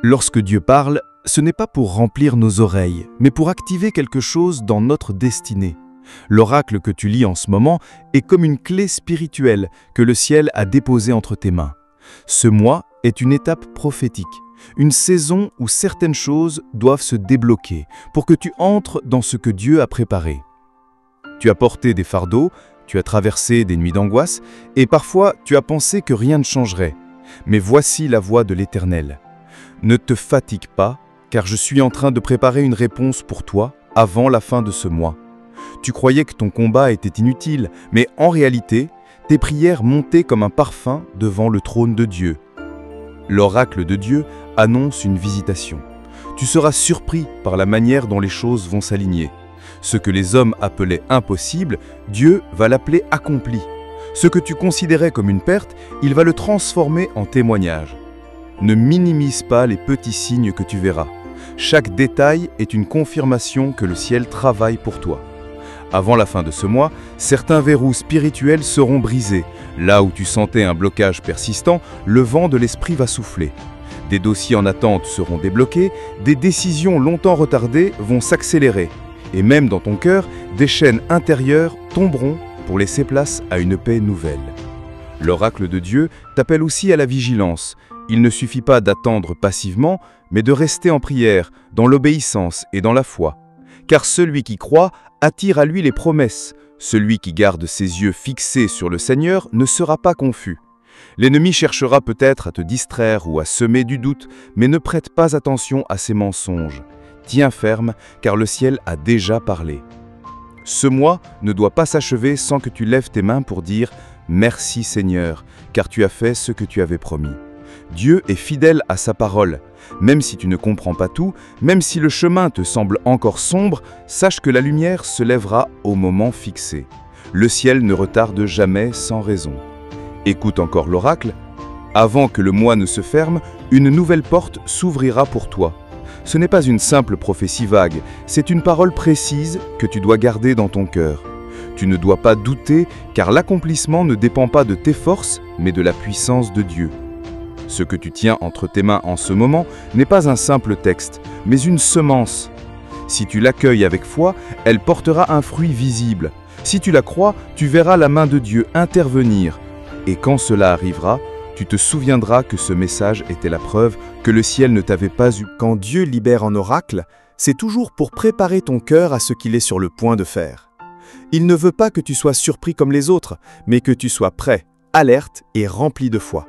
Lorsque Dieu parle, ce n'est pas pour remplir nos oreilles, mais pour activer quelque chose dans notre destinée. L'oracle que tu lis en ce moment est comme une clé spirituelle que le ciel a déposée entre tes mains. Ce mois est une étape prophétique, une saison où certaines choses doivent se débloquer pour que tu entres dans ce que Dieu a préparé. Tu as porté des fardeaux, tu as traversé des nuits d'angoisse et parfois tu as pensé que rien ne changerait. Mais voici la voix de l'Éternel. Ne te fatigue pas, car je suis en train de préparer une réponse pour toi avant la fin de ce mois. Tu croyais que ton combat était inutile, mais en réalité, tes prières montaient comme un parfum devant le trône de Dieu. L'oracle de Dieu annonce une visitation. Tu seras surpris par la manière dont les choses vont s'aligner. Ce que les hommes appelaient impossible, Dieu va l'appeler accompli. Ce que tu considérais comme une perte, il va le transformer en témoignage. Ne minimise pas les petits signes que tu verras. Chaque détail est une confirmation que le ciel travaille pour toi. Avant la fin de ce mois, certains verrous spirituels seront brisés. Là où tu sentais un blocage persistant, le vent de l'esprit va souffler. Des dossiers en attente seront débloqués, des décisions longtemps retardées vont s'accélérer. Et même dans ton cœur, des chaînes intérieures tomberont pour laisser place à une paix nouvelle. L'oracle de Dieu t'appelle aussi à la vigilance. Il ne suffit pas d'attendre passivement, mais de rester en prière, dans l'obéissance et dans la foi. Car celui qui croit attire à lui les promesses. Celui qui garde ses yeux fixés sur le Seigneur ne sera pas confus. L'ennemi cherchera peut-être à te distraire ou à semer du doute, mais ne prête pas attention à ses mensonges. Tiens ferme, car le ciel a déjà parlé. Ce mois ne doit pas s'achever sans que tu lèves tes mains pour dire « Merci Seigneur, car tu as fait ce que tu avais promis ». Dieu est fidèle à sa parole. Même si tu ne comprends pas tout, même si le chemin te semble encore sombre, sache que la lumière se lèvera au moment fixé. Le ciel ne retarde jamais sans raison. Écoute encore l'oracle. Avant que le mois ne se ferme, une nouvelle porte s'ouvrira pour toi. Ce n'est pas une simple prophétie vague, c'est une parole précise que tu dois garder dans ton cœur. Tu ne dois pas douter, car l'accomplissement ne dépend pas de tes forces, mais de la puissance de Dieu. Ce que tu tiens entre tes mains en ce moment n'est pas un simple texte, mais une semence. Si tu l'accueilles avec foi, elle portera un fruit visible. Si tu la crois, tu verras la main de Dieu intervenir. Et quand cela arrivera, tu te souviendras que ce message était la preuve que le ciel ne t'avait pas eu. Quand Dieu libère un oracle, c'est toujours pour préparer ton cœur à ce qu'il est sur le point de faire. Il ne veut pas que tu sois surpris comme les autres, mais que tu sois prêt, alerte et rempli de foi.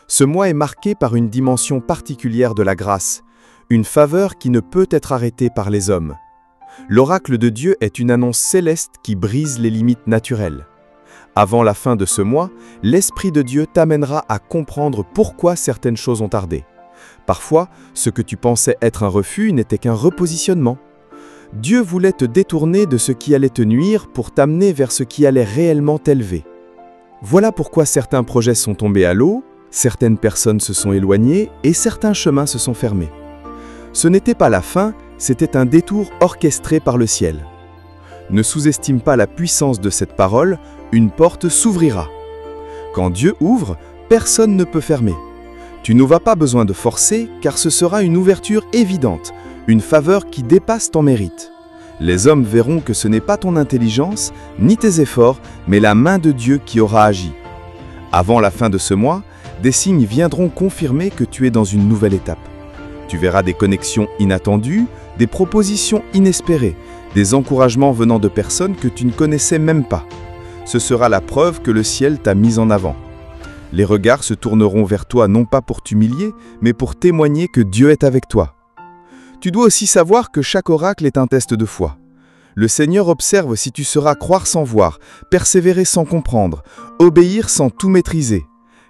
Ce mois est marqué par une dimension particulière de la grâce, une faveur qui ne peut être arrêtée par les hommes. L'oracle de Dieu est une annonce céleste qui brise les limites naturelles. Avant la fin de ce mois, l'Esprit de Dieu t'amènera à comprendre pourquoi certaines choses ont tardé. Parfois, ce que tu pensais être un refus n'était qu'un repositionnement. Dieu voulait te détourner de ce qui allait te nuire pour t'amener vers ce qui allait réellement t'élever. Voilà pourquoi certains projets sont tombés à l'eau, certaines personnes se sont éloignées et certains chemins se sont fermés. Ce n'était pas la fin, c'était un détour orchestré par le ciel. Ne sous-estime pas la puissance de cette parole, une porte s'ouvrira. Quand Dieu ouvre, personne ne peut fermer. Tu n'auras pas besoin de forcer, car ce sera une ouverture évidente, une faveur qui dépasse ton mérite. Les hommes verront que ce n'est pas ton intelligence, ni tes efforts, mais la main de Dieu qui aura agi. Avant la fin de ce mois, des signes viendront confirmer que tu es dans une nouvelle étape. Tu verras des connexions inattendues, des propositions inespérées, des encouragements venant de personnes que tu ne connaissais même pas. Ce sera la preuve que le ciel t'a mis en avant. Les regards se tourneront vers toi non pas pour t'humilier, mais pour témoigner que Dieu est avec toi. Tu dois aussi savoir que chaque oracle est un test de foi. Le Seigneur observe si tu sauras croire sans voir, persévérer sans comprendre, obéir sans tout maîtriser,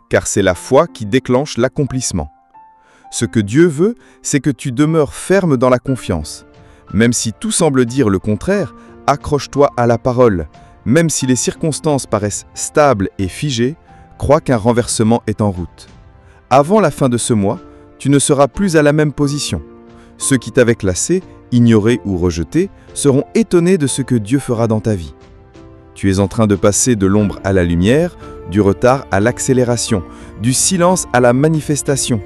car c'est la foi qui déclenche l'accomplissement. Ce que Dieu veut, c'est que tu demeures ferme dans la confiance. Même si tout semble dire le contraire, accroche-toi à la parole. Même si les circonstances paraissent stables et figées, crois qu'un renversement est en route. Avant la fin de ce mois, tu ne seras plus à la même position. Ceux qui t'avaient classé, ignoré ou rejeté, seront étonnés de ce que Dieu fera dans ta vie. Tu es en train de passer de l'ombre à la lumière, du retard à l'accélération, du silence à la manifestation.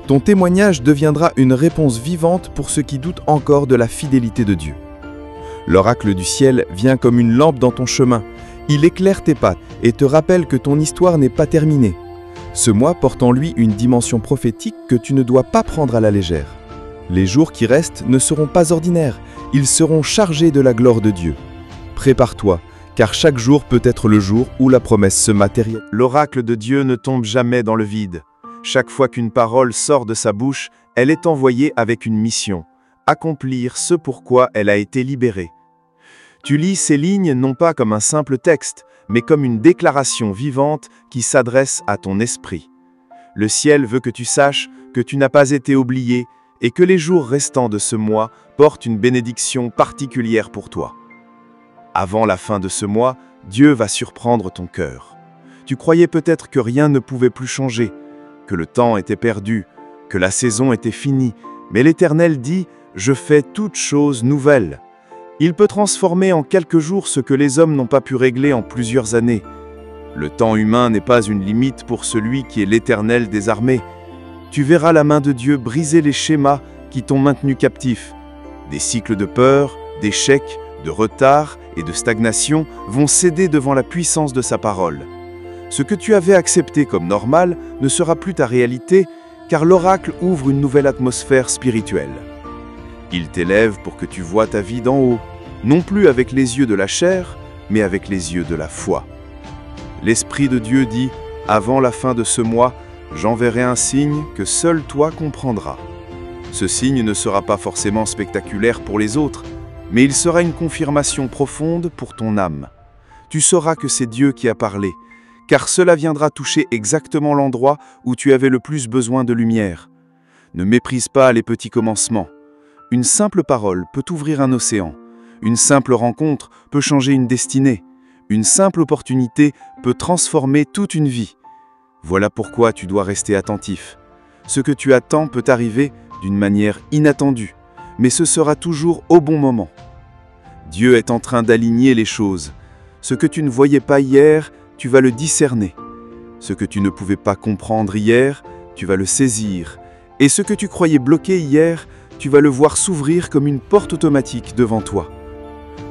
Ton témoignage deviendra une réponse vivante pour ceux qui doutent encore de la fidélité de Dieu. L'oracle du ciel vient comme une lampe dans ton chemin. Il éclaire tes pas et te rappelle que ton histoire n'est pas terminée. Ce mois porte en lui une dimension prophétique que tu ne dois pas prendre à la légère. Les jours qui restent ne seront pas ordinaires, ils seront chargés de la gloire de Dieu. Prépare-toi, car chaque jour peut être le jour où la promesse se matérialise. L'oracle de Dieu ne tombe jamais dans le vide. Chaque fois qu'une parole sort de sa bouche, elle est envoyée avec une mission, accomplir ce pourquoi elle a été libérée. Tu lis ces lignes non pas comme un simple texte, mais comme une déclaration vivante qui s'adresse à ton esprit. Le ciel veut que tu saches que tu n'as pas été oublié et que les jours restants de ce mois portent une bénédiction particulière pour toi. Avant la fin de ce mois, Dieu va surprendre ton cœur. Tu croyais peut-être que rien ne pouvait plus changer, que le temps était perdu, que la saison était finie, mais l'Éternel dit « Je fais toutes choses nouvelles ». Il peut transformer en quelques jours ce que les hommes n'ont pas pu régler en plusieurs années. Le temps humain n'est pas une limite pour celui qui est l'Éternel des armées. Tu verras la main de Dieu briser les schémas qui t'ont maintenu captif. Des cycles de peur, d'échecs, de retard et de stagnation vont céder devant la puissance de sa parole. Ce que tu avais accepté comme normal ne sera plus ta réalité, car l'oracle ouvre une nouvelle atmosphère spirituelle. Il t'élève pour que tu vois ta vie d'en haut, non plus avec les yeux de la chair, mais avec les yeux de la foi. L'Esprit de Dieu dit, avant la fin de ce mois, j'enverrai un signe que seul toi comprendras. Ce signe ne sera pas forcément spectaculaire pour les autres, mais il sera une confirmation profonde pour ton âme. Tu sauras que c'est Dieu qui a parlé, car cela viendra toucher exactement l'endroit où tu avais le plus besoin de lumière. Ne méprise pas les petits commencements. Une simple parole peut ouvrir un océan. Une simple rencontre peut changer une destinée. Une simple opportunité peut transformer toute une vie. Voilà pourquoi tu dois rester attentif. Ce que tu attends peut arriver d'une manière inattendue, mais ce sera toujours au bon moment. Dieu est en train d'aligner les choses. Ce que tu ne voyais pas hier, tu vas le discerner. Ce que tu ne pouvais pas comprendre hier, tu vas le saisir. Et ce que tu croyais bloqué hier, tu vas le voir s'ouvrir comme une porte automatique devant toi.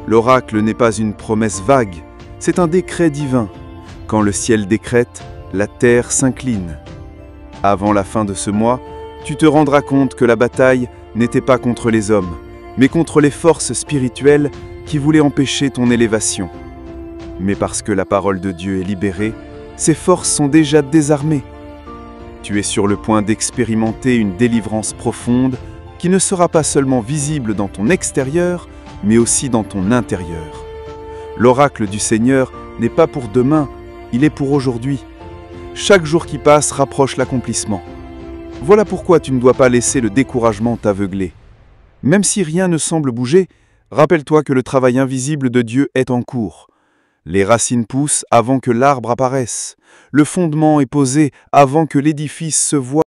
L'oracle n'est pas une promesse vague, c'est un décret divin. Quand le ciel décrète, la terre s'incline. Avant la fin de ce mois, tu te rendras compte que la bataille n'était pas contre les hommes, mais contre les forces spirituelles qui voulaient empêcher ton élévation. Mais parce que la parole de Dieu est libérée, ces forces sont déjà désarmées. Tu es sur le point d'expérimenter une délivrance profonde qui ne sera pas seulement visible dans ton extérieur, mais aussi dans ton intérieur. L'oracle du Seigneur n'est pas pour demain, il est pour aujourd'hui. Chaque jour qui passe rapproche l'accomplissement. Voilà pourquoi tu ne dois pas laisser le découragement t'aveugler. Même si rien ne semble bouger, rappelle-toi que le travail invisible de Dieu est en cours. Les racines poussent avant que l'arbre apparaisse. Le fondement est posé avant que l'édifice se voie.